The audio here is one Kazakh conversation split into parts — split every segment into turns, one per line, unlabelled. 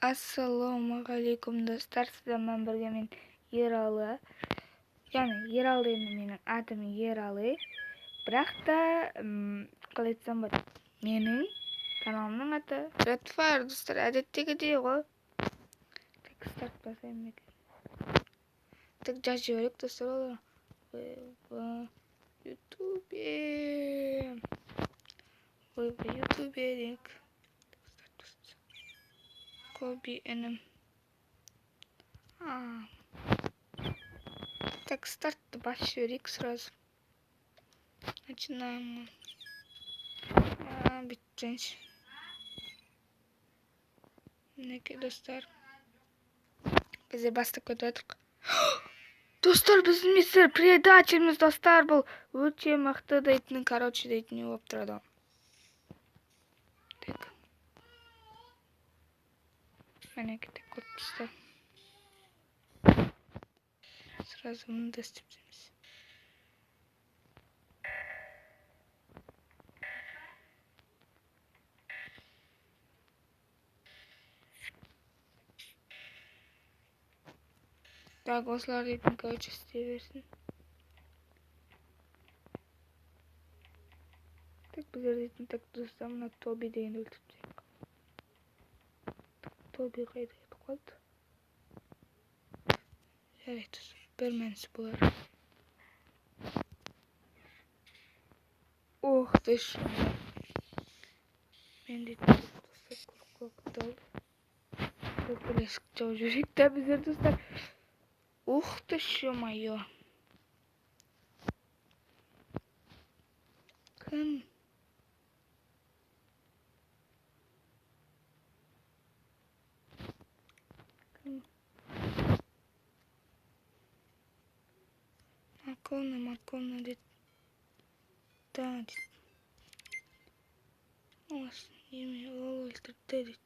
Assalomualaikum do'stlar, sizlar birga men Yerali. Ya'ni Yerali endi mening atim Yerali. Biroqda qalay aytsam bo'ladi? Mening kanalimning ati Redfire do'stlar, odatdagidek-ku. Tak start basayım ekan. Tak jajorik do'stlar. YouTube. YouTube ding. Kobi enim. Так, старт başlıyoruz сразу. Начинаем. Bittiniz. Neke dostlar. Bize bastık ödedik. Dostlar bizim Mr. Предателimiz dostlar bu. Өте мықты дейтін, короче дейтін болып тұрады. Так. Менеке так вот достар. Сразу bunu da isteyeceğiz. Так, осылар дейтін, короче, істей берсін. Так, біздер дейтін, так, достар, мына Тоби деген өлтіріп. Тоби қайда кетіп қалды? Жарайды, бір мәнісі болар. Ох, ты ж. Мен дейтін, достар, көріп алды. Көпілесік жау жүрек та біздер, достар. Ух ты, ё-моё. Кім? Макона, дед. Да, дед. Olsun, yemeği öldürdü dedi.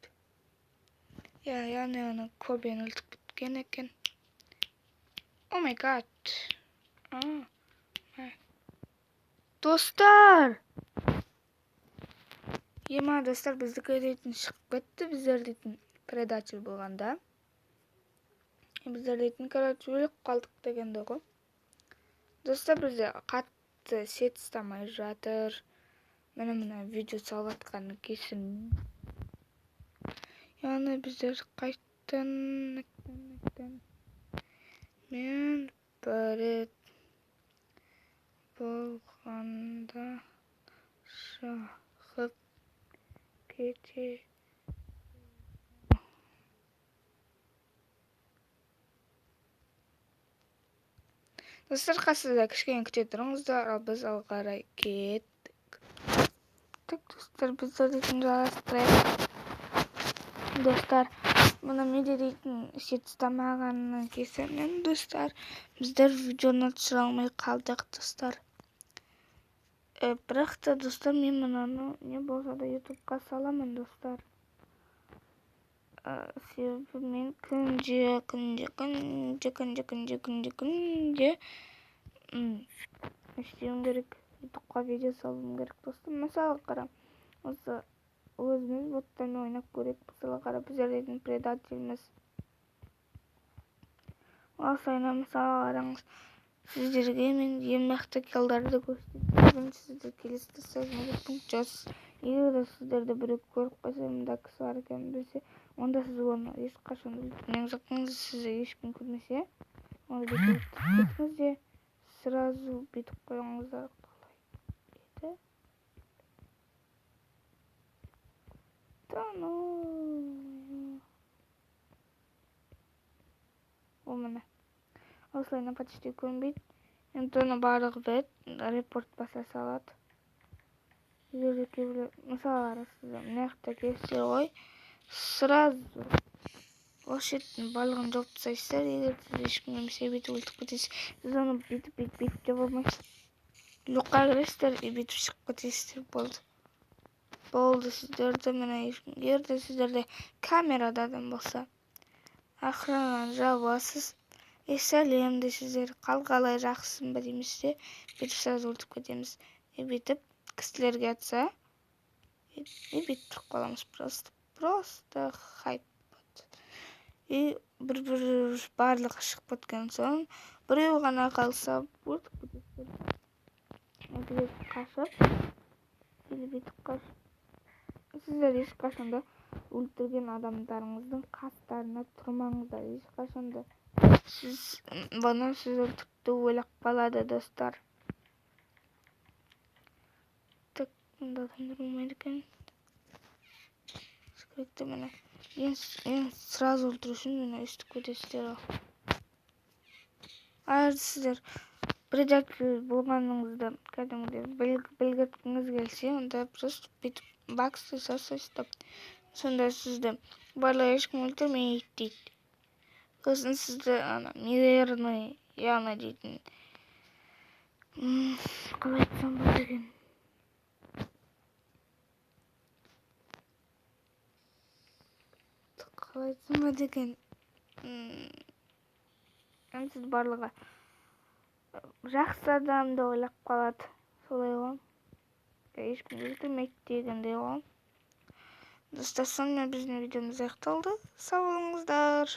Ya yani onu Kobe'nin öldürdü geneken. Oh my god. Dostlar. Yema dostlar bizdeki deйтін шығып кетті. Біздер дейтін предатель болғанда. Біздер дейтін короче өліп қалдық дегенде ғой. Достар бізде қатты сет ұстамай жатыр. Мына видео салып жатқаны кесін. Яғни біздер қайтын мен бәрет болғанда шығып кете. Достар, қасыда кішкене күте тұрыңыздар, ал біз алға қарай кеттік. Так, достар, біздер дейтін жалғастырайық. Достар, мұны менде дейтін сет ұстамағаннан кесінен, достар, біздер видеоны түсіре алмай қалдық, достар. Бірақ та, достар, мен мұнаны не болса да ютубқа саламын, достар. Себебі мен күнде істеуім керек, ютубқа видео салуым керек, достар. Мысалы қара, осы өзіміз боттармен ойнап көрек, мысалы қара, біздер дейтін предателіміз. Осылайна мысалы қараңыз, сіздерге мен ең мықты киллдарды көрсетемін. Сіздер келесті сәжіңіздің жас. Егер де сіздерді біреу көріп қойса, мұнда кісі бар екенін білсе, онда сіз оны ешқашан өлтірмең жақыңыз, сізді ешкім көрмесе, оны бүйтіп кетіңіз де сразу бүйтіп қойыңыздар. Қалай еді? Тану. О, міне. Осылайна почти көнбейді. Енді оны барлығы бет, репорт баса салады. Егер кейбір мысалары сізді мына кесте ғой, сразу осы жеттің барлығын жауып тастайсыздар. Егер сіз ешкім көрмесе бүйтіп өлтіріп кетесіз, сіз оны бүйтіп деп болмайсыз. Люкқа кіресіздер, бүйтіп шығып кетесіздер. Болды сіздерді мына егер де сіздерде камерада адам болса, охрананы жабасыз. Сәлем дейсіздер, қалай жақсың ба деймізде, бүйтіп сразу өлтіріп кетеміз. Бүйтіп кісілерге атса, бүйтіп тұрып қаламыз. Просто хайп. Bir барлыгы чыгып кеткен соң бирөө гана калса болот. Сиздер эч качан да өлтүргөн адамдарыңыздын кастарына турмаңыздар. Эч качан да бана сиз өлтүрдү ойлоп калады достор. Так, мында адамдар болмойт экен. Скрипти менен сразу өлтүрүшүн менен эстип кетесиздер. Агар сиздер предатель болгонуңузду кәдимгидей билгирткиңиз келсе, анда просто бүтүп бакс жасайсыз да. Сонда сизди барлык эч ким өлтүрмейт дейт. Сосын сизди мирный яна дейтин. Калай айтсам болот экен. Калай айтсам болот экен. Сиз барлыгы жакшы адам деп ойлоп калат. Солай го. Эч ким өлтүрмейт дегендей го. Достор, сонун биздин видеомуз аякталды. Сау болуңуздар.